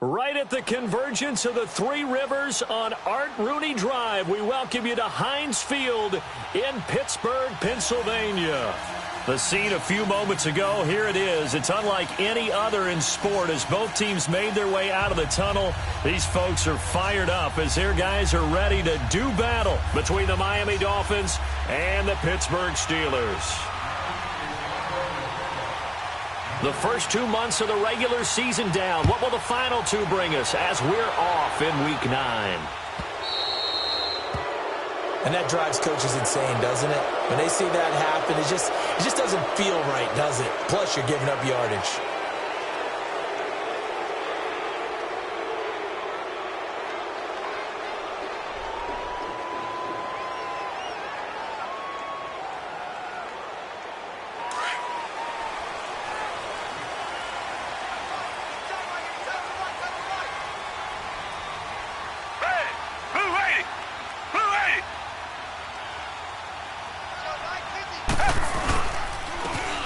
Right at the convergence of the Three Rivers on Art Rooney Drive, we welcome you to Heinz Field in Pittsburgh, Pennsylvania. The scene a few moments ago, here it is. It's unlike any other in sport as both teams made their way out of the tunnel. These folks are fired up as their guys are ready to do battle between the Miami Dolphins and the Pittsburgh Steelers. The first 2 months of the regular season down. What will the final two bring us as we're off in Week 9? And that drives coaches insane, doesn't it? When they see that happen, it just doesn't feel right, does it? Plus, you're giving up yardage.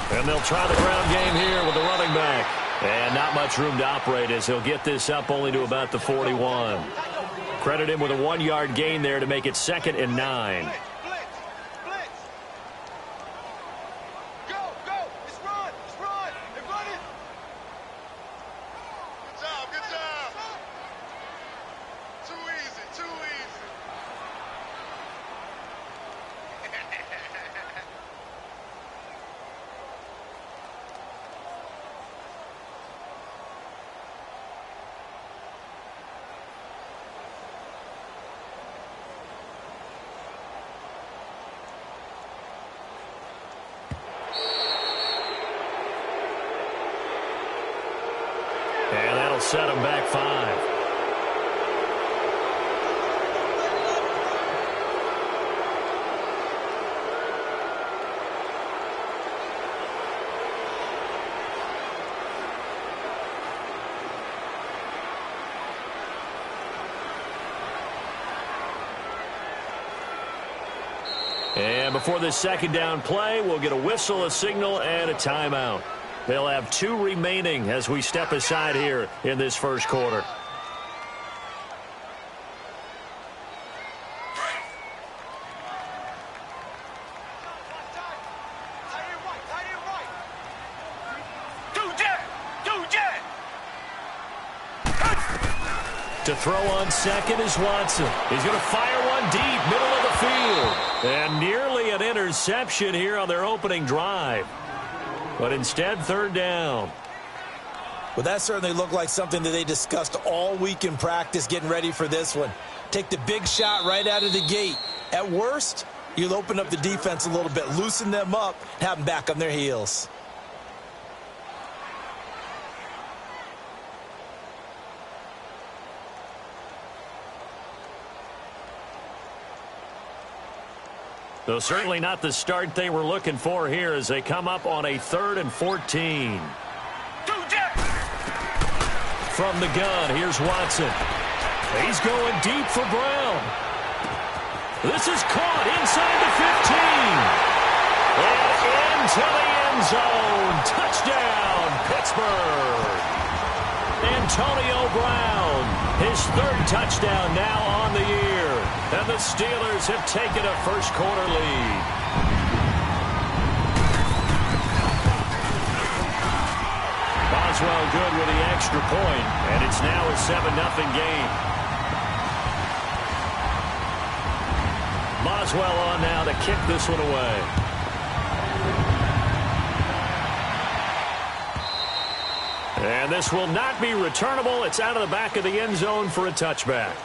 And they'll try the ground game here with the running back. And not much room to operate as he'll get this up only to about the 41. Credit him with a 1-yard gain there to make it 2nd and 9. And that'll set him back 5. And before this second down play, we'll get a whistle, a signal, and a timeout. They'll have 2 remaining as we step aside here in this first quarter. To throw on second is Watson. He's going to fire one deep, middle of the field. And nearly an interception here on their opening drive. But instead, 3rd down. Well, that certainly looked like something that they discussed all week in practice getting ready for this one. Take the big shot right out of the gate. At worst, you'll open up the defense a little bit, loosen them up, have them back on their heels. Though certainly not the start they were looking for here as they come up on a 3rd and 14. From the gun, here's Watson. He's going deep for Brown. This is caught inside the 15. And into the end zone. Touchdown, Pittsburgh. Antonio Brown, his 3rd touchdown now on the year. And the Steelers have taken a first-quarter lead. Boswell good with the extra point, and it's now a 7-0 game. Boswell on now to kick this one away. And this will not be returnable. It's out of the back of the end zone for a touchback.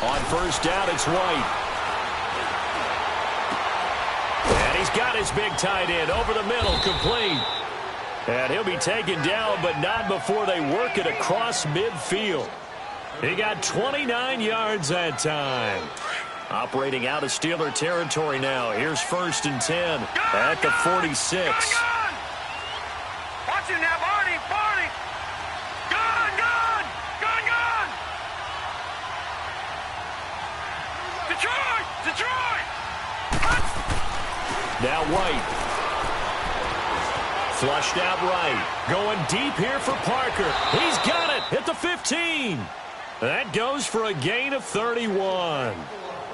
On first down, it's White. And he's got his big tight end over the middle, complete. And he'll be taken down, but not before they work it across midfield. He got 29 yards that time. Operating out of Steeler territory now. Here's 1st and 10 at the 46. Motion now, Barney! Barney! Gone! Gone! Gone! Gone! Detroit! Detroit! Now White. Flushed out right. Going deep here for Parker. He's got it at the 15. That goes for a gain of 31.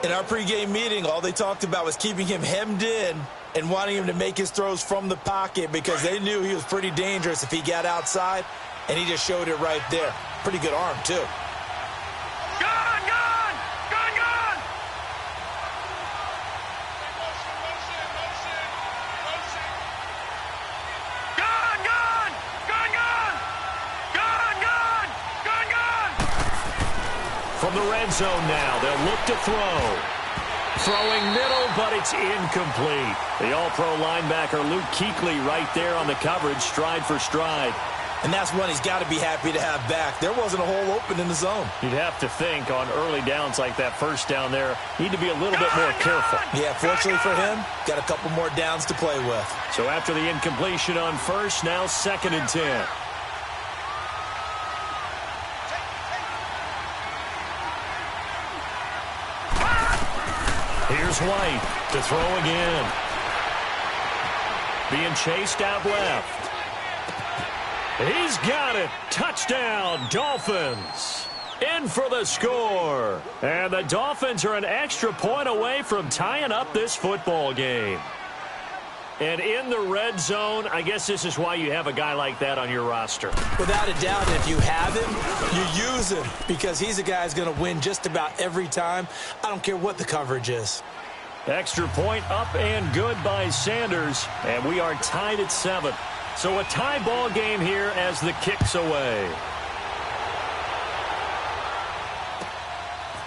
In our pregame meeting, all they talked about was keeping him hemmed in and wanting him to make his throws from the pocket because they knew he was pretty dangerous if he got outside, and he just showed it right there. Pretty good arm, too. Gone! Gone! Gone! Gone! Gone! Gone! Gone! Gone! Gone! Gone! Gone! Gone! From the red zone now, they'll look to throw. Throwing middle, but it's incomplete. The all-pro linebacker Luke Kuechly right there on the coverage, stride for stride. And that's one he's got to be happy to have back. There wasn't a hole open in the zone. You'd have to think on early downs like that first down there, need to be a little bit more careful. Yeah, fortunately for him, got a couple more downs to play with. So after the incompletion on first, now 2nd and 10. Here's White to throw again. Being chased out left. He's got it. Touchdown, Dolphins. In for the score. And the Dolphins are an extra point away from tying up this football game. And in the red zone, I guess this is why you have a guy like that on your roster. Without a doubt, if you have him, you use him because he's a guy who's going to win just about every time. I don't care what the coverage is. Extra point up and good by Sanders. And we are tied at 7. So a tie ball game here as the kick's away.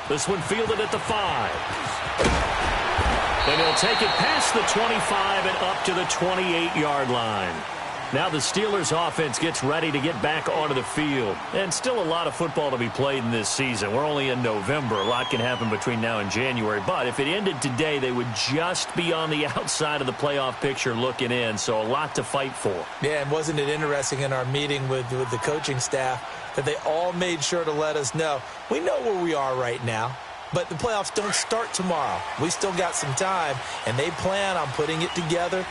This one fielded at the 5. And he'll take it past the 25 and up to the 28-yard line. Now the Steelers offense gets ready to get back onto the field. And still a lot of football to be played in this season. We're only in November. A lot can happen between now and January. But if it ended today, they would just be on the outside of the playoff picture looking in. So a lot to fight for. Yeah, and wasn't it interesting in our meeting with the coaching staff that they all made sure to let us know, we know where we are right now. But the playoffs don't start tomorrow. We still got some time, and they plan on putting it together,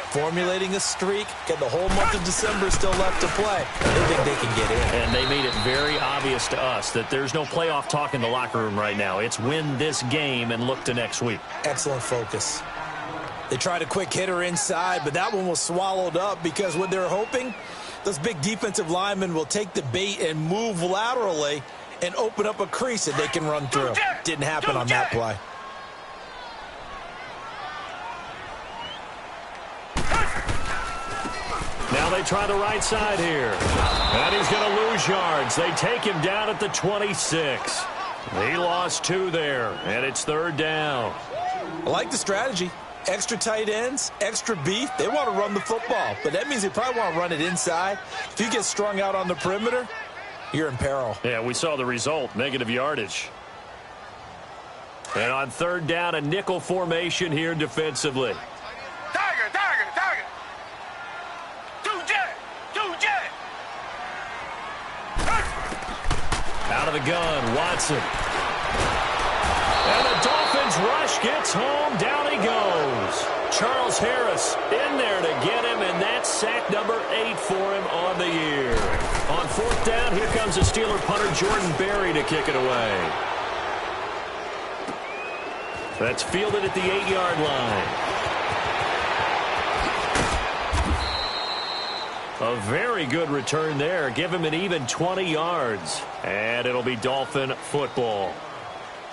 formulating a streak, got the whole month of December still left to play. They think they can get in. And they made it very obvious to us that there's no playoff talk in the locker room right now. It's win this game and look to next week. Excellent focus. They tried a quick hitter inside, but that one was swallowed up because what they're hoping, those big defensive linemen will take the bait and move laterally and open up a crease that they can run through. Didn't happen on that play. Now they try the right side here. And he's going to lose yards. They take him down at the 26. He lost 2 there, and it's 3rd down. I like the strategy. Extra tight ends, extra beef. They want to run the football, but that means they probably want to run it inside. If you get strung out on the perimeter, you're in peril. Yeah, we saw the result, negative yardage. And on 3rd down, a nickel formation here defensively. Tiger, Tiger, Tiger. 2-jet, 2-jet. Out of the gun, Watson. And the Dolphins rush gets home. Down he goes. Charles Harris in there to get him, and that's sack number 8 for him on the year. On 4th down, here comes the Steeler punter Jordan Berry to kick it away. That's fielded at the 8-yard line. A very good return there. Give him an even 20 yards. And it'll be Dolphin football.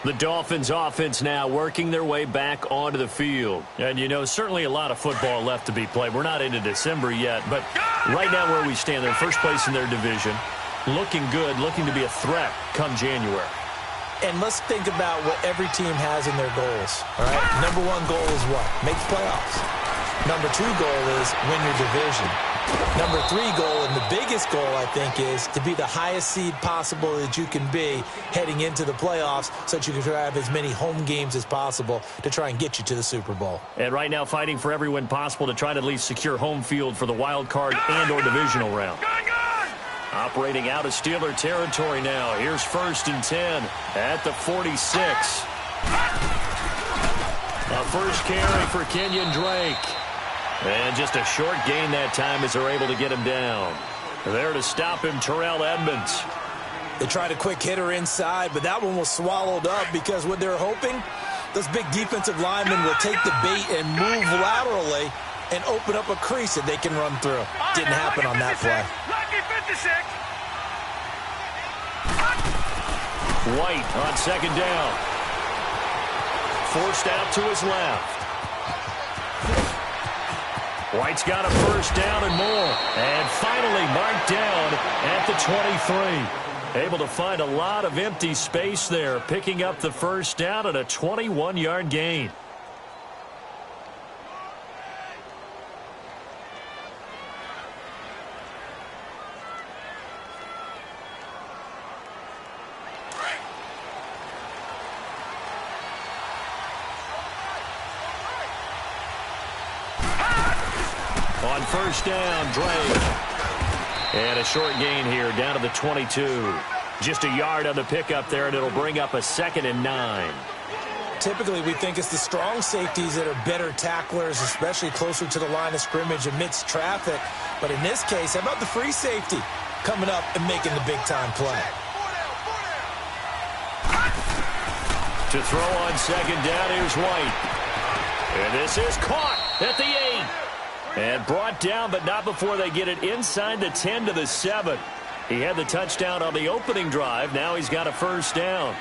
The Dolphins offense now working their way back onto the field. And, you know, certainly a lot of football left to be played. We're not into December yet, but right now where we stand, they're first place in their division. Looking good, looking to be a threat come January. And let's think about what every team has in their goals, all right? Number 1 goal is what? Make the playoffs. Number 2 goal is win your division. Number 3 goal, and the biggest goal, I think, is to be the highest seed possible that you can be heading into the playoffs so that you can have as many home games as possible to try and get you to the Super Bowl. And right now fighting for every win possible to try to at least secure home field for the wild card and or divisional round. Operating out of Steeler territory now. Here's 1st and 10 at the 46. A first carry for Kenyon Drake. And just a short gain that time as they're able to get him down. There to stop him, Terrell Edmunds. They tried a quick hitter inside, but that one was swallowed up because what they're hoping, those big defensive linemen will take the bait and move laterally and open up a crease that they can run through. Didn't happen on that play. White on 2nd down. Forced out to his left. White's got a first down and more. And finally marked down at the 23. Able to find a lot of empty space there, picking up the first down at a 21-yard gain. On first down, Drake. And a short gain here down to the 22. Just a yard on the pickup there, and it'll bring up a 2nd and 9. Typically, we think it's the strong safeties that are better tacklers, especially closer to the line of scrimmage amidst traffic. But in this case, how about the free safety coming up and making the big-time play? To throw on 2nd down, here's White. And this is caught at the 8. And brought down, but not before they get it inside the 10 to the 7. He had the touchdown on the opening drive. Now he's got a first down.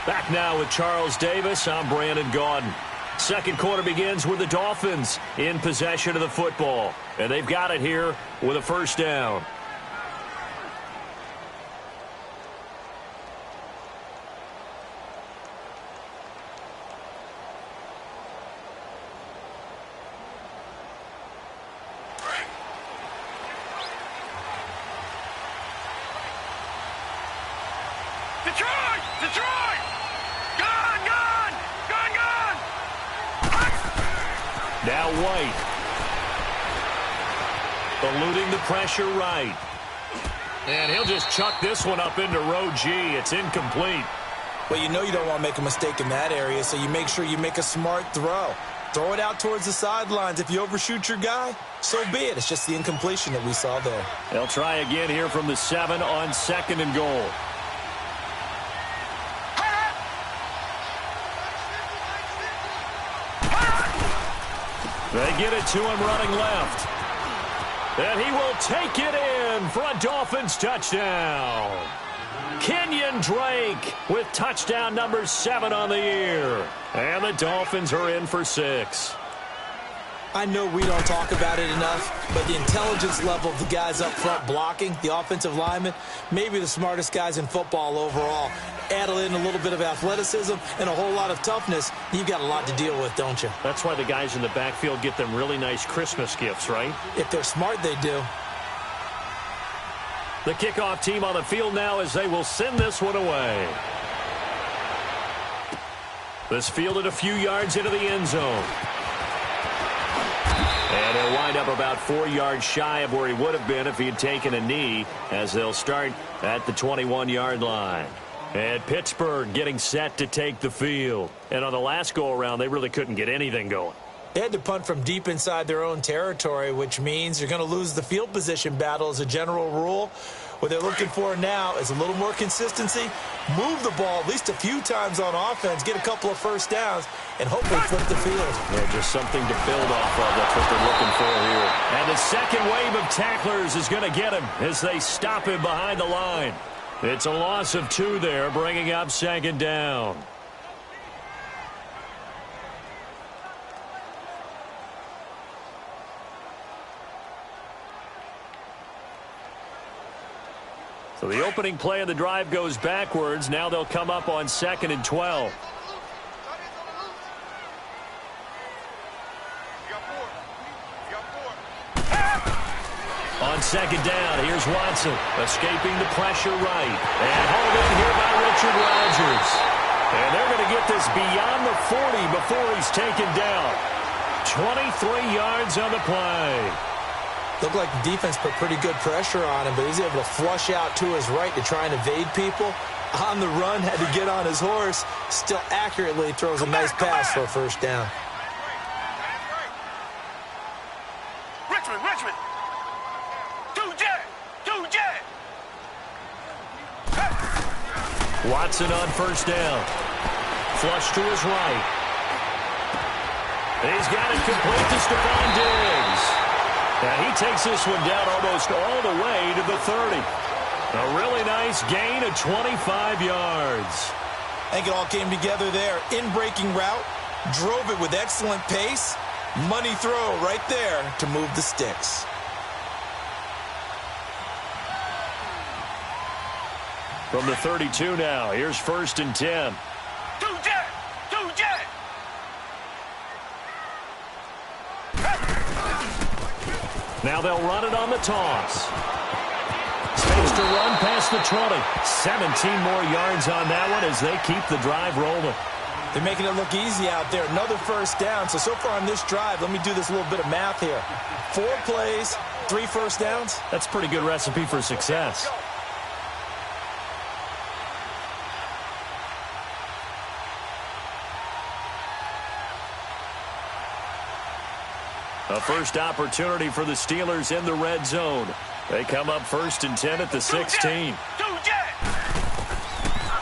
Back now with Charles Davis. I'm Brandon Gaudin. Second quarter begins with the Dolphins in possession of the football. And they've got it here with a first down. Detroit! Detroit! Gone! Gone! Gone! Gone! Now White. Eluding the pressure right. And he'll just chuck this one up into row G. It's incomplete. Well, you know you don't want to make a mistake in that area, so you make sure you make a smart throw. Throw it out towards the sidelines. If you overshoot your guy, so be it. It's just the incompletion that we saw there. They'll try again here from the 7 on 2nd and goal. They get it to him running left. And he will take it in for a Dolphins touchdown. Kenyon Drake with touchdown number 7 on the year. And the Dolphins are in for 6. I know we don't talk about it enough, but the intelligence level of the guys up front blocking, the offensive linemen, maybe the smartest guys in football overall. Add in a little bit of athleticism and a whole lot of toughness, you've got a lot to deal with, don't you? That's why the guys in the backfield get them really nice Christmas gifts, right? If they're smart, they do. The kickoff team on the field now as they will send this one away. This fielded a few yards into the end zone. And he'll wind up about 4 yards shy of where he would have been if he had taken a knee, as they'll start at the 21-yard line. And Pittsburgh getting set to take the field. And on the last go-around, they really couldn't get anything going. They had to punt from deep inside their own territory, which means you're going to lose the field position battle as a general rule. What they're looking for now is a little more consistency, move the ball at least a few times on offense, get a couple of first downs, and hopefully flip the field. Yeah, just something to build off of. That's what they're looking for here. And the second wave of tacklers is going to get him as they stop him behind the line. It's a loss of 2 there, bringing up 2nd down. So the opening play of the drive goes backwards. Now they'll come up on 2nd and 12. On 2nd down, here's Watson, escaping the pressure right. And hauled in here by Richard Rodgers. And they're going to get this beyond the 40 before he's taken down. 23 yards on the play. Looked like the defense put pretty good pressure on him, but he's able to flush out to his right to try and evade people. On the run, had to get on his horse. Still accurately throws a nice pass for a first down. Richmond. Two jet. Watson on first down. Flush to his right. And he's got it complete to Stephon Diggs. And he takes this one down almost all the way to the 30. A really nice gain of 25 yards. I think it all came together there. In-breaking route, drove it with excellent pace. Money throw right there to move the sticks. From the 32 now, here's 1st and 10. Two jet. Now they'll run it on the toss. Space to run past the 20. 17 more yards on that one as they keep the drive rolling. They're making it look easy out there. Another first down. So far on this drive, let me do this little bit of math here. 4 plays, 3 first downs. That's a pretty good recipe for success. A first opportunity for the Steelers in the red zone. They come up 1st and 10 at the 16.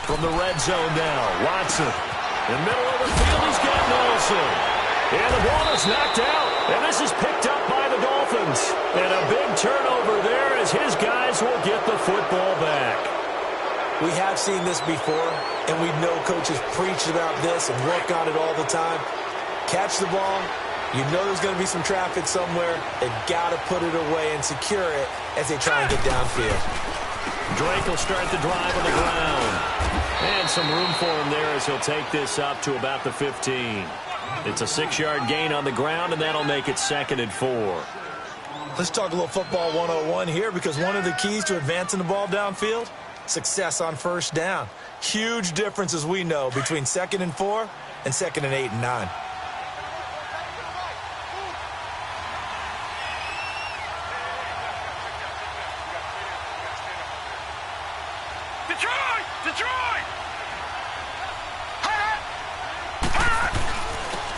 From the red zone now, Watson. In the middle of the field, he's got Nelson. And the ball is knocked out. And this is picked up by the Dolphins. And a big turnover there as his guys will get the football back. We have seen this before, and we know coaches preach about this and work on it all the time. Catch the ball. You know there's going to be some traffic somewhere. They've got to put it away and secure it as they try and get downfield. Drake will start the drive on the ground. And some room for him there as he'll take this up to about the 15. It's a 6-yard gain on the ground, and that'll make it 2nd and 4. Let's talk a little football 101 here, because one of the keys to advancing the ball downfield, success on first down. Huge difference, as we know, between 2nd and 4 and 2nd and 8 and 9.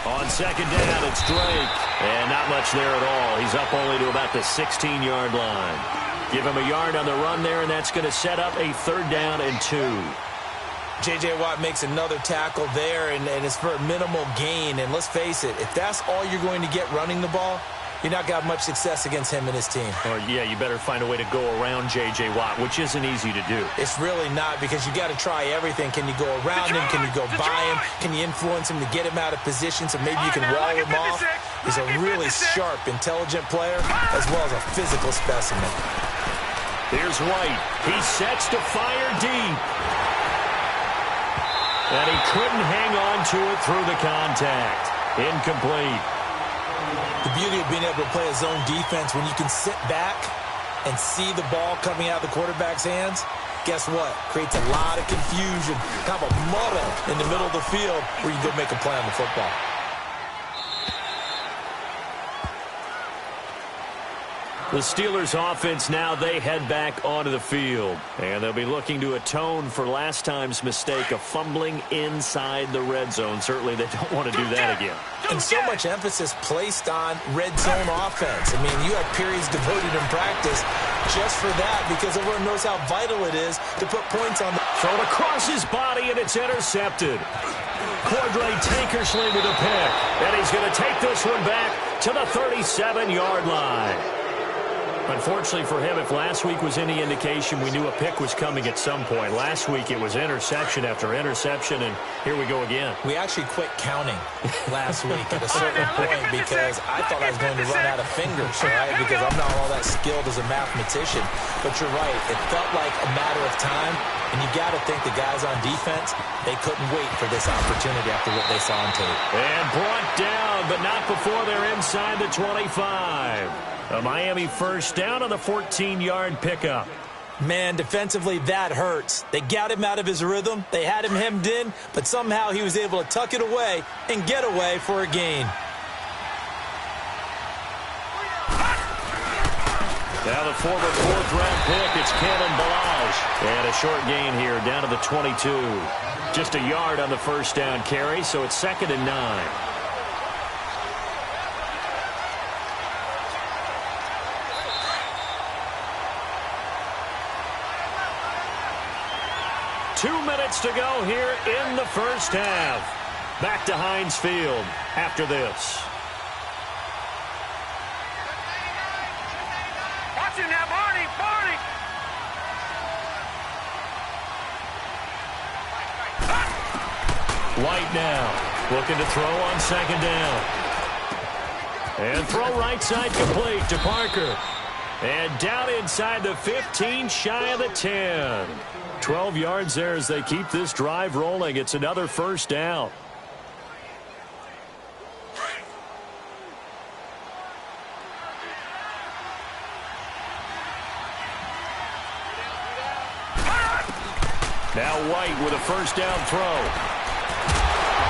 On 2nd down, it's Drake. And not much there at all. He's up only to about the 16-yard line. Give him a yard on the run there, and that's going to set up a 3rd down and 2. J.J. Watt makes another tackle there, and it's for a minimal gain. And let's face it, if that's all you're going to get running the ball, you're not going to have much success against him and his team. Or, yeah, you better find a way to go around J.J. Watt, which isn't easy to do. It's really not, because you got to try everything. Can you go around him? Can you go by him? Can you influence him to get him out of position so maybe you can wall him off? He's a really sharp, intelligent player, as well as a physical specimen. Here's White. He sets to fire deep. And he couldn't hang on to it through the contact. Incomplete. The beauty of being able to play a zone defense, when you can sit back and see the ball coming out of the quarterback's hands, guess what? Creates a lot of confusion, kind of a muddle in the middle of the field where you go make a play on the football. The Steelers offense now, they head back onto the field. And they'll be looking to atone for last time's mistake of fumbling inside the red zone. Certainly they don't want to do that again. And so much emphasis placed on red zone offense. I mean, you have periods devoted in practice just for that, because everyone knows how vital it is to put points on the... Thrown across his body, and it's intercepted. Cordray Tankersley with a pick. And he's going to take this one back to the 37-yard line. Unfortunately for him, if last week was any indication, we knew a pick was coming at some point. Last week it was interception after interception, and here we go again. We actually quit counting last week at a certain point because I thought I was going to run out of fingers, right? Because I'm not all that skilled as a mathematician. But you're right. It felt like a matter of time, and you got to think the guys on defense, they couldn't wait for this opportunity after what they saw on tape. And brought down, but not before they're inside the 25. A Miami first down on the 14-yard pickup. Man, defensively, that hurts. They got him out of his rhythm. They had him hemmed in, but somehow he was able to tuck it away and get away for a gain. Now the former fourth-round pick, it's Kalen Ballage. And a short gain here down to the 22. Just a yard on the first down carry, so it's 2nd and 9. Two minutes to go here in the first half. Back to Heinz Field after this. Watch it now, Barney. White now looking to throw on 2nd down. And throw right side complete to Parker. And down inside the 15, shy of the 10. 12 yards there as they keep this drive rolling. It's another first down. Now White with a first down throw.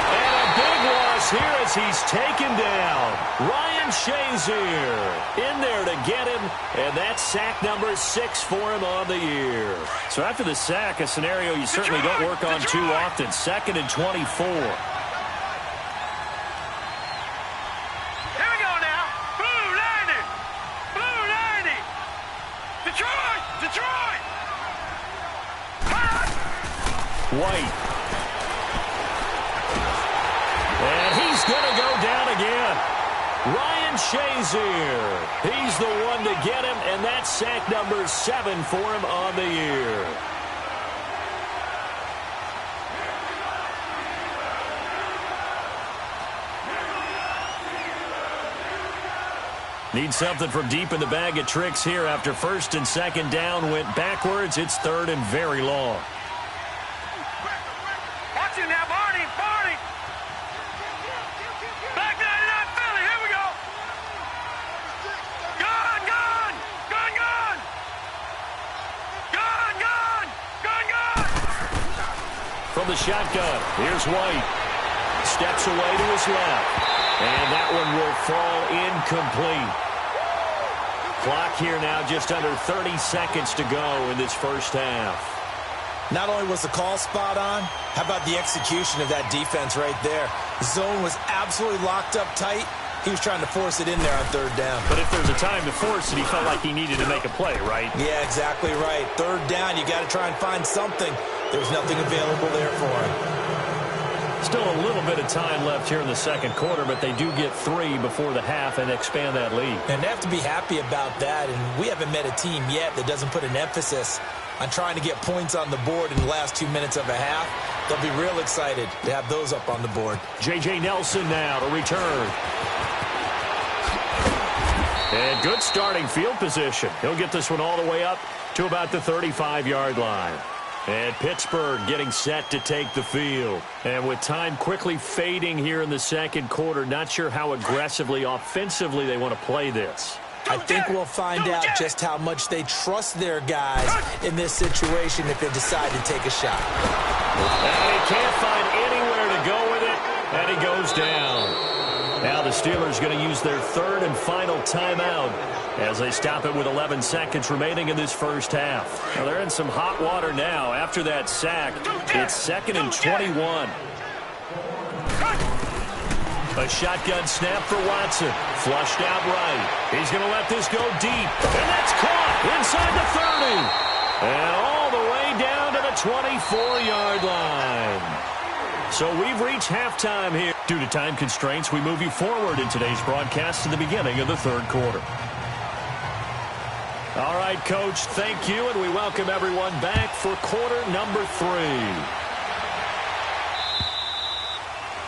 And a big loss here as he's taken down. Ryan Shazier in there to get him, and that's sack number 6 for him on the year. So after the sack, a scenario you certainly don't work on too often. 2nd and 24. Here we go now. Blue 90. Detroit. White. And he's going to go down again. Ryan Shazier. He's the one to get him, and that's sack number 7 for him on the year. Need something from deep in the bag of tricks here after 1st and 2nd down went backwards. It's 3rd and very long. Watch it now, Barney. Back 99 Philly. Here we go. Gun. From the shotgun, here's White. Steps away to his left. And that one will fall incomplete. Clock here now just under 30 seconds to go in this first half. Not only was the call spot on, how about the execution of that defense right there? The zone was absolutely locked up tight. He was trying to force it in there on 3rd down. But if there's a time to force it, he felt like he needed to make a play, right? Yeah, exactly right. 3rd down, you got to try and find something. There was nothing available there for him. Still a little bit of time left here in the 2nd quarter, but they do get 3 before the half and expand that lead. And they have to be happy about that, and we haven't met a team yet that doesn't put an emphasis on trying to get points on the board in the last 2 minutes of a half. They'll be real excited to have those up on the board. J.J. Nelson now to return. And good starting field position. He'll get this one all the way up to about the 35-yard line. And Pittsburgh getting set to take the field. And with time quickly fading here in the 2nd quarter, not sure how aggressively, offensively they want to play this. I think we'll find out just how much they trust their guys in this situation if they decide to take a shot. And he can't find anywhere to go with it, and he goes down. Now the Steelers going to use their 3rd and final timeout as they stop it with 11 seconds remaining in this first half. Now they're in some hot water now. After that sack, it's 2nd and 21. A shotgun snap for Watson. Flushed out right. He's going to let this go deep. And that's caught inside the 30. And all the way down to the 24-yard line. So we've reached halftime here. Due to time constraints, we move you forward in today's broadcast to the beginning of the 3rd quarter. All right, Coach, thank you, and we welcome everyone back for quarter number 3.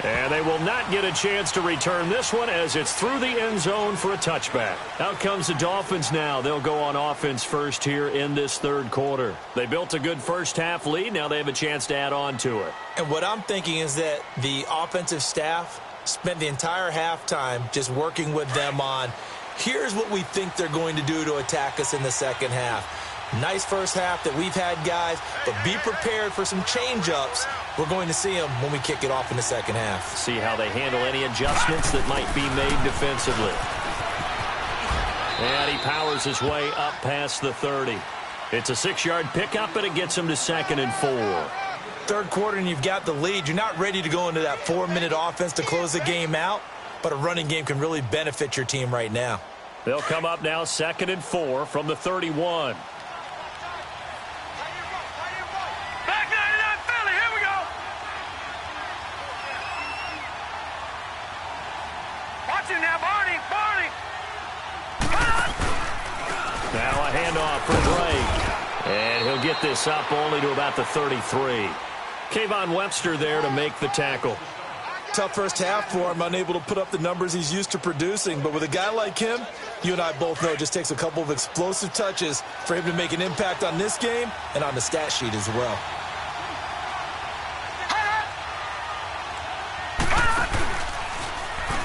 And they will not get a chance to return this one as it's through the end zone for a touchback. Out comes the Dolphins now. They'll go on offense first here in this third quarter. They built a good first-half lead. Now they have a chance to add on to it. And what I'm thinking is that the offensive staff spent the entire halftime just working with them on, here's what we think they're going to do to attack us in the second half. Nice first half that we've had, guys, but be prepared for some change-ups. We're going to see them when we kick it off in the second half. See how they handle any adjustments that might be made defensively. And he powers his way up past the 30. It's a 6-yard pickup, and it gets him to 2nd and 4. Third quarter, and you've got the lead. You're not ready to go into that 4-minute offense to close the game out, but a running game can really benefit your team right now. They'll come up now 2nd and 4 from the 31. Now a handoff for Drake. And he'll get this up only to about the 33. Kayvon Webster there to make the tackle. Tough first half for him, unable to put up the numbers he's used to producing. But with a guy like him, you and I both know it just takes a couple of explosive touches for him to make an impact on this game and on the stat sheet as well.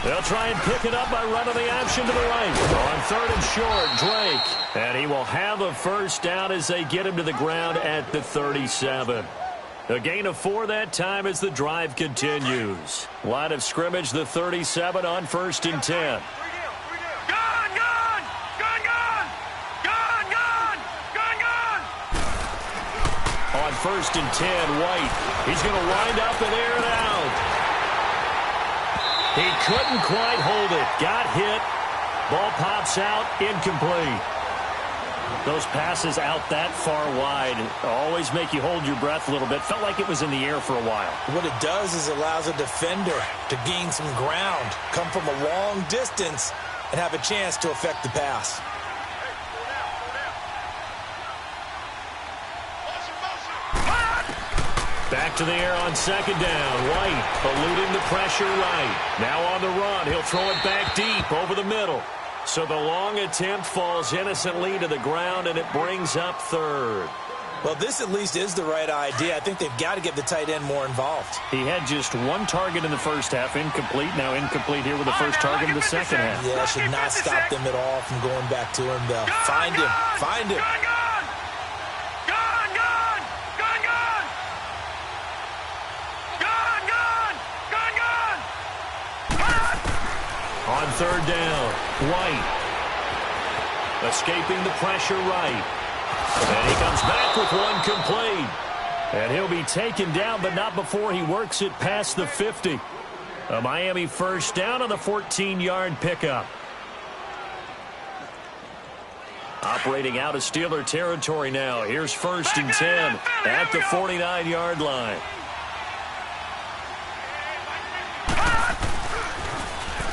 They'll try and pick it up by running the option to the right. On 3rd and short, Drake. And he will have a first down as they get him to the ground at the 37. A gain of 4 that time as the drive continues. Line of scrimmage, the 37 on 1st and 10. On 1st and 10, White. He's going to wind up and air it out. He couldn't quite hold it. Got hit. Ball pops out. Incomplete. Those passes out that far wide always make you hold your breath a little bit. Felt like it was in the air for a while. What it does is allows a defender to gain some ground, come from a long distance, and have a chance to affect the pass. Back to the air on 2nd down. White eluding the pressure right. Now on the run. He'll throw it back deep over the middle. So the long attempt falls innocently to the ground, and it brings up 3rd. Well, this at least is the right idea. I think they've got to get the tight end more involved. He had just 1 target in the first half. Incomplete. Now incomplete here with the first target in the second half. Yeah, should not stop them at all from going back to him, though. Find him. Find him. On 3rd down, White escaping the pressure right. And he comes back with 1 complete. And he'll be taken down, but not before he works it past the 50. A Miami first down on the 14-yard pickup. Operating out of Steeler territory now. Here's 1st and 10 at the 49-yard line.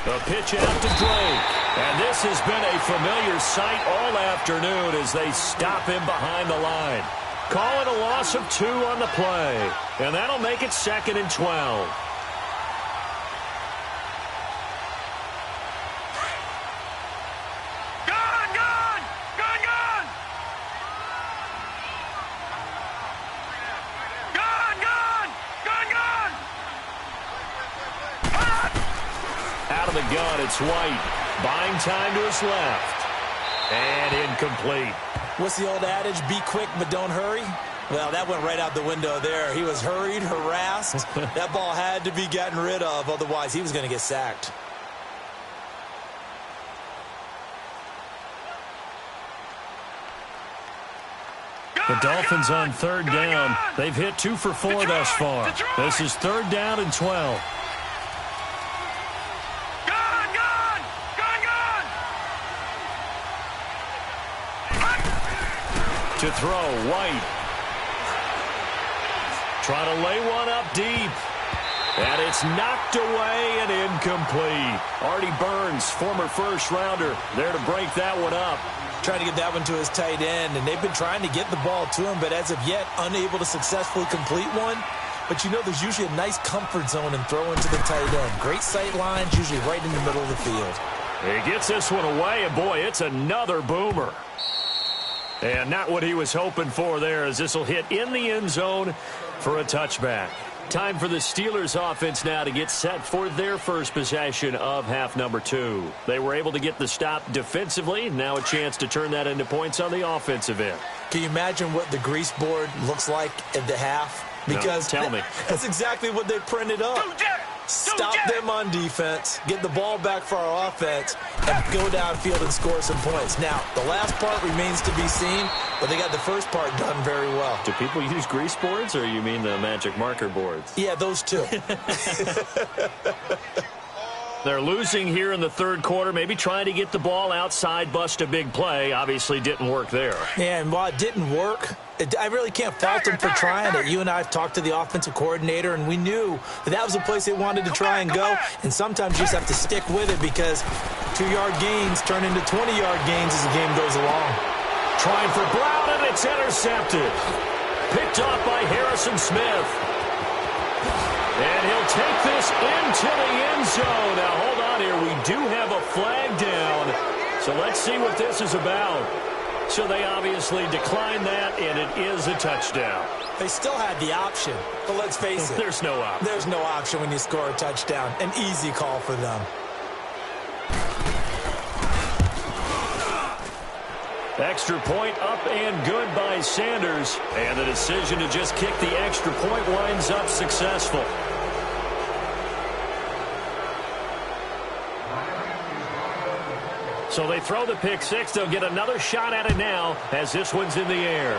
The pitch out to Drake. And this has been a familiar sight all afternoon as they stop him behind the line. Call it a loss of 2 on the play. And that'll make it 2nd and 12. The gun, it's White. Buying time to his left. And incomplete. What's the old adage? Be quick, but don't hurry? Well, that went right out the window there. He was hurried, harassed. That ball had to be gotten rid of, otherwise he was going to get sacked. The Dolphins on 3rd down. They've hit 2 for 4 thus far. This is 3rd down and 12. To throw, White. Trying to lay one up deep. And it's knocked away and incomplete. Artie Burns, former first-rounder, there to break that one up. Trying to get that one to his tight end, and they've been trying to get the ball to him, but as of yet, unable to successfully complete one. But you know there's usually a nice comfort zone and throw into the tight end. Great sight lines, usually right in the middle of the field. He gets this one away, and boy, it's another boomer. And not what he was hoping for there, as this will hit in the end zone for a touchback. Time for the Steelers offense now to get set for their first possession of half number 2. They were able to get the stop defensively. Now a chance to turn that into points on the offensive end. Can you imagine what the grease board looks like at the half? Because no, tell me. That's exactly what they printed up. Stop them on defense, get the ball back for our offense, and go downfield and score some points. Now, the last part remains to be seen, but they got the first part done very well. Do people use grease boards, or you mean the magic marker boards? Yeah, those two. They're losing here in the third quarter, maybe trying to get the ball outside, bust a big play. Obviously didn't work there. Yeah, and while it didn't work, I really can't fault them for trying it. You and I have talked to the offensive coordinator, and we knew that was a place they wanted to try and go. And sometimes you just have to stick with it because 2-yard gains turn into 20-yard gains as the game goes along. Trying for Brown, and it's intercepted. Picked off by Harrison Smith. And he'll take this into the end zone. Now, hold on here. We do have a flag down. So let's see what this is about. So they obviously declined that, and it is a touchdown. They still had the option, but let's face it. There's no option. There's no option when you score a touchdown. An easy call for them. Extra point up and good by Sanders. And the decision to just kick the extra point winds up successful. So they throw the pick six. They'll get another shot at it now as this one's in the air.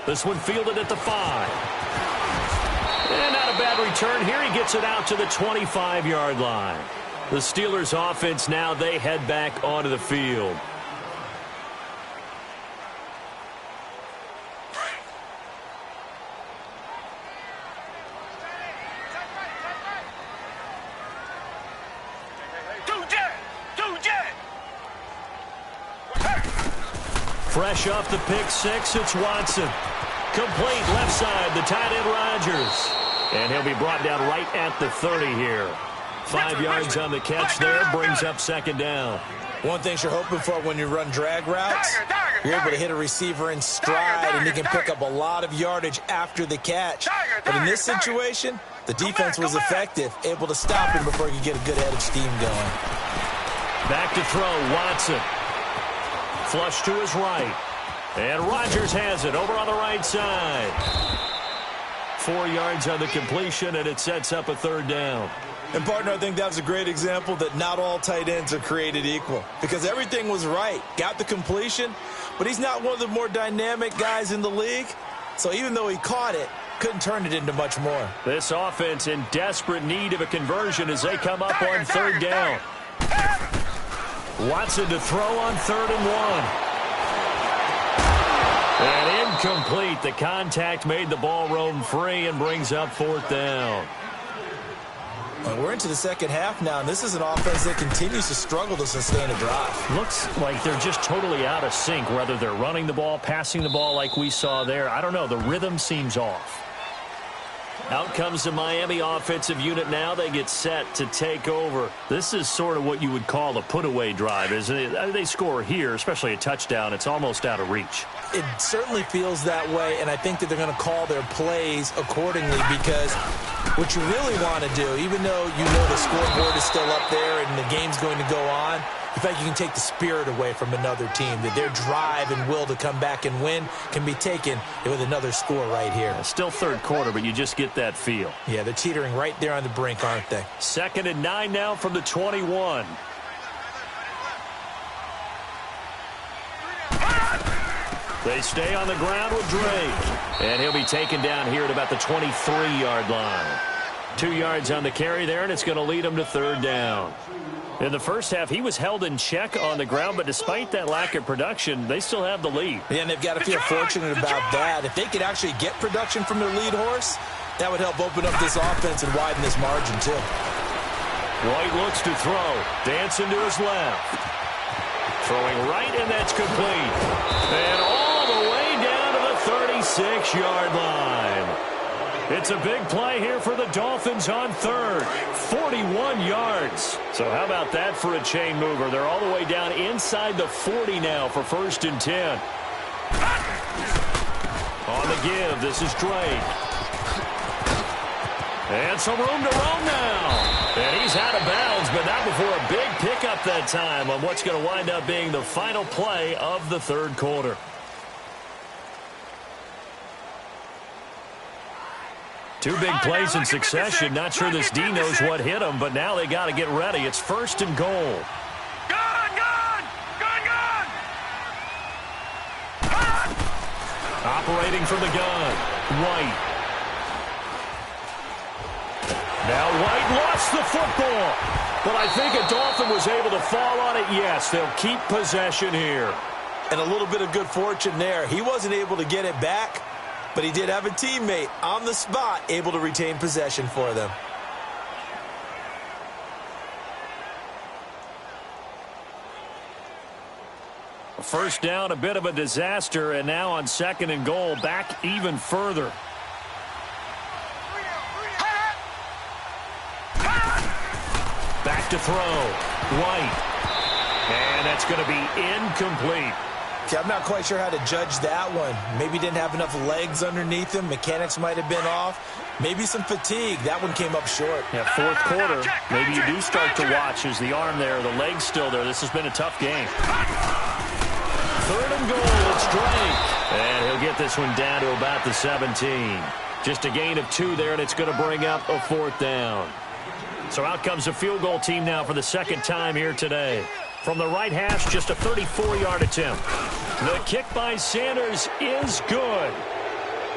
This one fielded at the 5. And not a bad return here. He gets it out to the 25-yard line. The Steelers offense now, they head back onto the field. Fresh off the pick six, it's Watson. Complete left side, the tight end Rodgers. And he'll be brought down right at the 30 here. 5 yards on the catch there, brings up second down. One thing you're hoping for when you run drag routes, you're able to hit a receiver in stride, and he can pick up a lot of yardage after the catch. But in this situation, the defense was effective, able to stop him before he could get a good head of steam going. Back to throw, Watson. Flush to his right. And Rodgers has it over on the right side. 4 yards on the completion, and it sets up a third down. And, partner, I think that was a great example that not all tight ends are created equal. Because everything was right. Got the completion, but he's not one of the more dynamic guys in the league. So even though he caught it, couldn't turn it into much more. This offense in desperate need of a conversion as they come up on third down. Watson to throw on 3rd and 1. And incomplete. The contact made the ball roam free and brings up 4th down. Well, we're into the second half now, and this is an offense that continues to struggle to sustain a drive. Looks like they're just totally out of sync, whether they're running the ball, passing the ball like we saw there. I don't know. The rhythm seems off. Out comes the Miami offensive unit now. They get set to take over. This is sort of what you would call a put-away drive, isn't it? They score here, especially a touchdown. It's almost out of reach. It certainly feels that way, and I think that they're going to call their plays accordingly because what you really want to do, even though you know the scoreboard is still up there and the game's going to go on, in fact, you can take the spirit away from another team, that their drive and will to come back and win can be taken with another score right here. Still third quarter, but you just get that feel. Yeah, they're teetering right there on the brink, aren't they? 2nd and 9 now from the 21. They stay on the ground with Drake. And he'll be taken down here at about the 23-yard line. 2 yards on the carry there, and it's going to lead him to third down. In the first half, he was held in check on the ground, but despite that lack of production, they still have the lead. Yeah, and they've got to feel fortunate about that. If they could actually get production from their lead horse, that would help open up this offense and widen this margin, too. White looks to throw. Dancing to his left. Throwing right, and that's complete. And all the way down to the 36-yard line. It's a big play here for the Dolphins on third. 41 yards. So how about that for a chain mover? They're all the way down inside the 40 now for 1st and 10. On the give, this is Drake. And some room to roam now. And he's out of bounds, but not before a big pickup that time on what's going to wind up being the final play of the third quarter. Two big plays in succession. Not sure this D knows what hit him, but now they got to get ready. It's 1st and goal. Gun! Operating from the gun. White. Now White lost the football. But I think a Dolphin was able to fall on it. Yes, they'll keep possession here. And a little bit of good fortune there. He wasn't able to get it back, but he did have a teammate on the spot able to retain possession for them. First down, a bit of a disaster, and now on 2nd and goal, back even further. Back to throw. White. And that's going to be incomplete. See, I'm not quite sure how to judge that one. Maybe didn't have enough legs underneath him. Mechanics might have been off. Maybe some fatigue. That one came up short. Yeah, 4th quarter. Maybe you do start to watch as the arm there, the leg's still there. This has been a tough game. 3rd and goal. It's Drake. And he'll get this one down to about the 17. Just a gain of 2 there, and it's going to bring up a 4th down. So out comes a field goal team now for the 2nd time here today. From the right hash, just a 34-yard attempt. The kick by Sanders is good.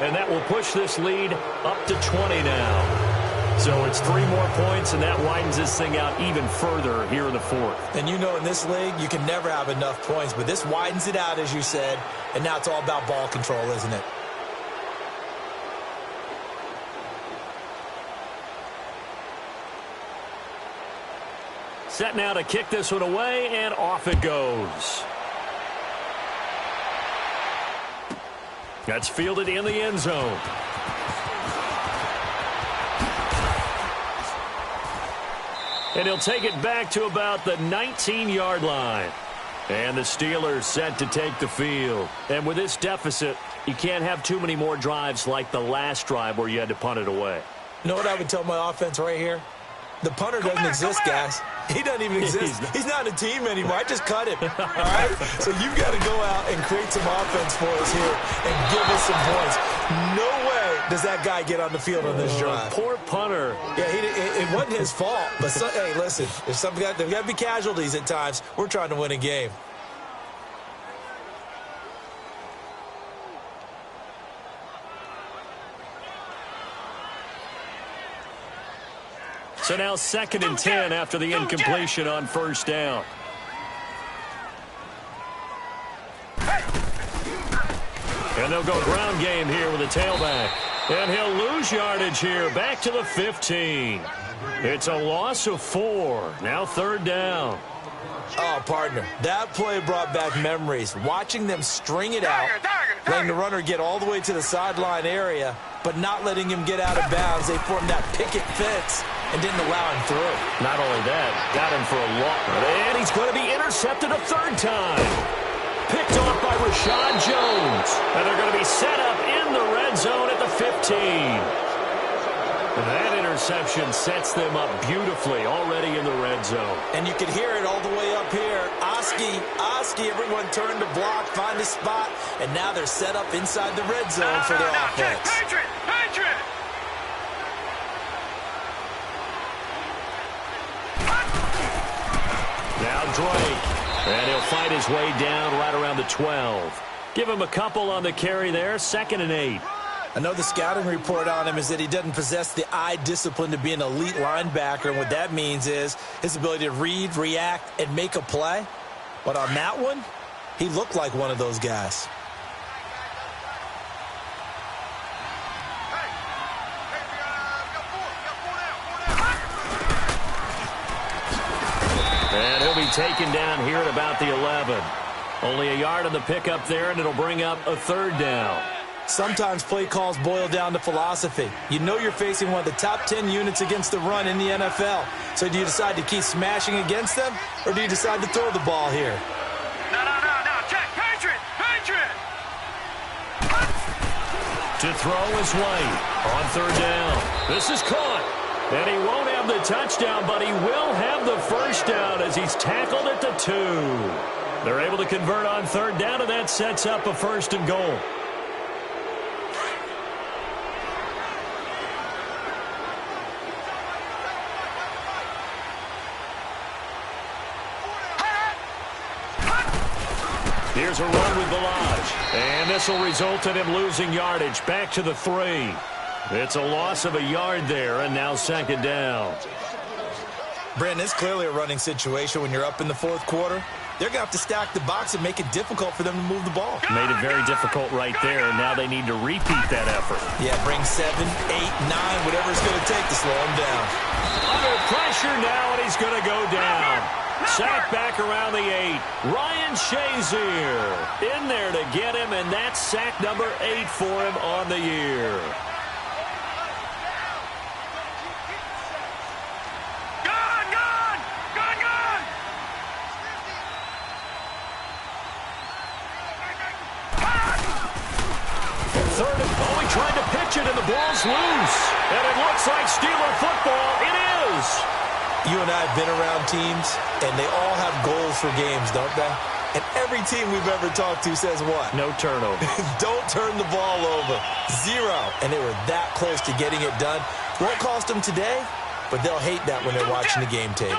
And that will push this lead up to 20 now. So it's 3 more points, and that widens this thing out even further here in the 4th. And you know in this league, you can never have enough points. But this widens it out, as you said. And now it's all about ball control, isn't it? Set now to kick this one away, and off it goes. That's fielded in the end zone. And he'll take it back to about the 19-yard line. And the Steelers set to take the field. And with this deficit, you can't have too many more drives like the last drive where you had to punt it away. You know what I would tell my offense right here? The punter doesn't exist, guys. He doesn't even exist. He's not a team anymore. I just cut him. All right? So you've got to go out and create some offense for us here and give us some points. No way does that guy get on the field on this drive. Poor punter. Yeah, it wasn't his fault. But, hey, listen, there's got to be casualties at times. We're trying to win a game. So now 2nd and 10 after the incompletion on 1st down. And they'll go ground game here with a tailback. And he'll lose yardage here back to the 15. It's a loss of 4. Now 3rd down. Oh, partner, that play brought back memories. Watching them string it out, letting the runner get all the way to the sideline area, but not letting him get out of bounds. They formed that picket fence and didn't allow him through. Not only that, got him for a loss. And he's going to be intercepted a 3rd time. Picked off by Rashad Jones. And they're going to be set up in the red zone at the 15. And that interception sets them up beautifully already in the red zone. And you can hear it all the way up here. Oski, everyone turned to block, find a spot, and now they're set up inside the red zone for their offense. Patriot! Now Drake. And he'll fight his way down right around the 12. Give him a couple on the carry there. 2nd and 8. Another scouting report on him is that he doesn't possess the eye discipline to be an elite linebacker, and what that means is his ability to read, react, and make a play. But on that one, he looked like one of those guys. And he'll be taken down here at about the 11. Only a yard on the pickup there, and it'll bring up a third down. Sometimes play calls boil down to philosophy. You know you're facing one of the top 10 units against the run in the NFL. So do you decide to keep smashing against them, or do you decide to throw the ball here? No. Check. Patriot. To throw is White on third down. This is caught. And he won't have the touchdown, but he will have the first down as he's tackled at the 2. They're able to convert on third down, and that sets up a first and goal. Here's a run with Balaj. And this will result in him losing yardage back to the 3. It's a loss of a yard there, and now second down. Brandon, it's clearly a running situation when you're up in the fourth quarter. They're going to have to stack the box and make it difficult for them to move the ball. Made it very difficult right there, and now they need to repeat that effort. Yeah, bring 7, 8, 9, whatever it's going to take to slow him down. Under pressure now, and he's going to go down. Sacked back around the 8. Ryan Shazier in there to get him, and that's sack number 8 for him on the year. He tried to pitch it, and the ball's loose. And it looks like Steeler football. It is. You and I have been around teams, and they all have goals for games, don't they? And every team we've ever talked to says what? No turnover. Don't turn the ball over. 0. And they were that close to getting it done. Won't cost them today, but they'll hate that when they're watching the game tape.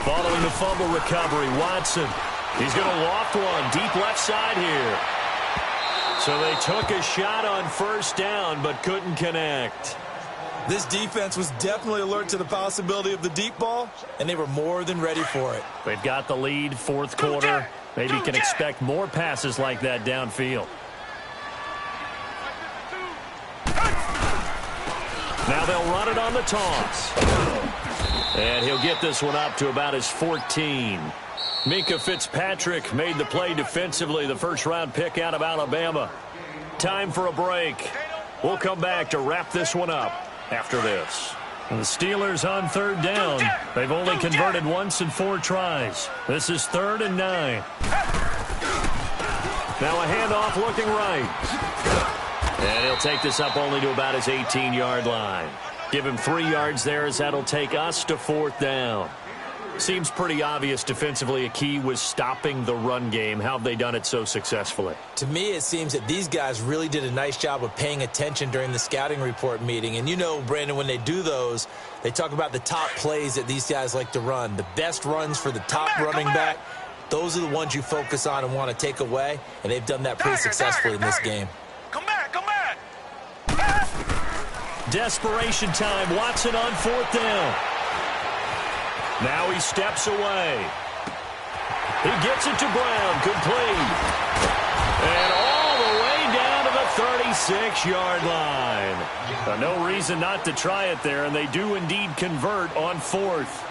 Following the fumble recovery, Watson. He's going to loft one deep left side here. So they took a shot on first down but couldn't connect. This defense was definitely alert to the possibility of the deep ball, and they were more than ready for it. They've got the lead, fourth quarter. Maybe can expect more passes like that downfield. Now they'll run it on the toss. And he'll get this one up to about his 14. Minkah Fitzpatrick made the play defensively, the first-round pick out of Alabama. Time for a break. We'll come back to wrap this one up after this. The Steelers on third down. They've only converted once in 4 tries. This is 3rd and 9. Now a handoff looking right. And he'll take this up only to about his 18-yard line. Give him 3 yards there as that'll take us to 4th down. Seems pretty obvious defensively a key was stopping the run game. How have they done it so successfully? To me, it seems that these guys really did a nice job of paying attention during the scouting report meeting. And you know, Brandon, when they do those, they talk about the top plays that these guys like to run. The best runs for the top running back, those are the ones you focus on and want to take away. And they've done that pretty successfully in this game. Come back. Desperation time. Watson on 4th down. Now he steps away. He gets it to Brown. Complete. And all the way down to the 36-yard line. No reason not to try it there, and they do indeed convert on 4th.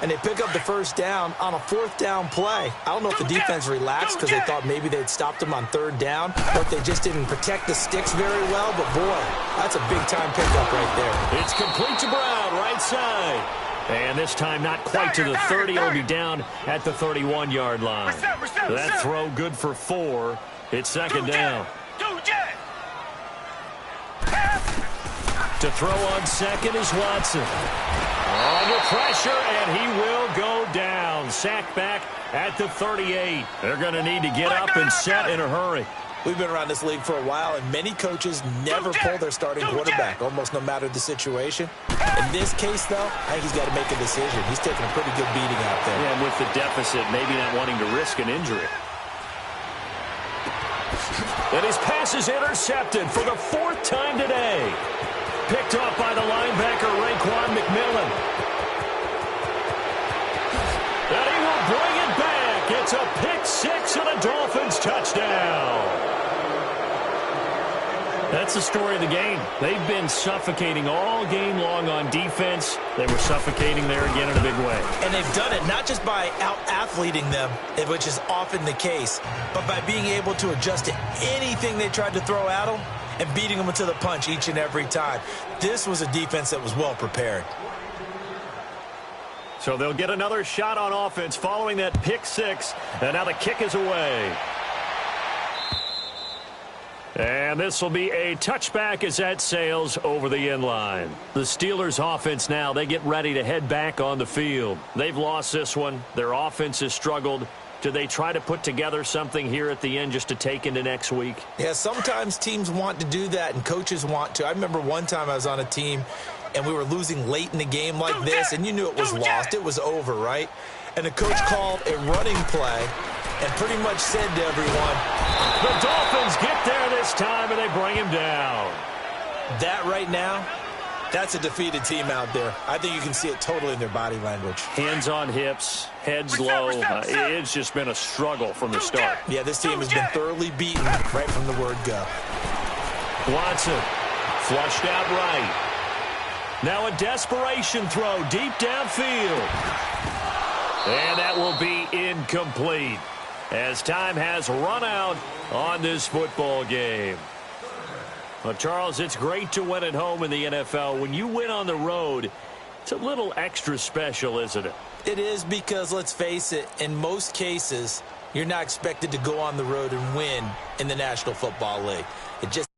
And they pick up the first down on a 4th down play. I don't know if the defense relaxed because they thought maybe they'd stopped them on 3rd down, or if they just didn't protect the sticks very well. But, boy, that's a big-time pickup right there. It's complete to Brown, right side. And this time not quite to the 30. It'll be down at the 31-yard line. That throw good for 4. It's 2nd down. To throw on 2nd is Watson. Under pressure, and he will go down. Sacked back at the 38. They're going to need to get up and set in a hurry. We've been around this league for a while, and many coaches never pull their starting quarterback, almost no matter the situation. In this case, though, I think he's got to make a decision. He's taking a pretty good beating out there. Yeah, and with the deficit, maybe not wanting to risk an injury. And his pass is intercepted for the 4th time today. Picked off by the linebacker, Raekwon McMillan. And he will bring it back. It's a pick 6 and a Dolphins touchdown. That's the story of the game. They've been suffocating all game long on defense. They were suffocating there again in a big way. And they've done it not just by out-athleting them, which is often the case, but by being able to adjust to anything they tried to throw at them and beating them to the punch each and every time. This was a defense that was well prepared. So they'll get another shot on offense following that pick 6. And now the kick is away. And this will be a touchback as that sails over the end line. The Steelers' offense now, they get ready to head back on the field. They've lost this one. Their offense has struggled. Do they try to put together something here at the end just to take into next week? Yeah, sometimes teams want to do that and coaches want to. I remember one time I was on a team and we were losing late in the game like this, and you knew it was lost. It was over, right? And the coach called a running play and pretty much said to everyone, the Dolphins get there this time and they bring him down. That right now, that's a defeated team out there. I think you can see it totally in their body language. Hands on hips, heads low. It's just been a struggle from the start. Yeah, this team has been thoroughly beaten right from the word go. Watson flushed out right. Now a desperation throw deep downfield. And that will be incomplete as time has run out on this football game. Well, Charles, it's great to win at home in the NFL. When you win on the road, it's a little extra special, isn't it? It is because, let's face it, in most cases, you're not expected to go on the road and win in the National Football League. It just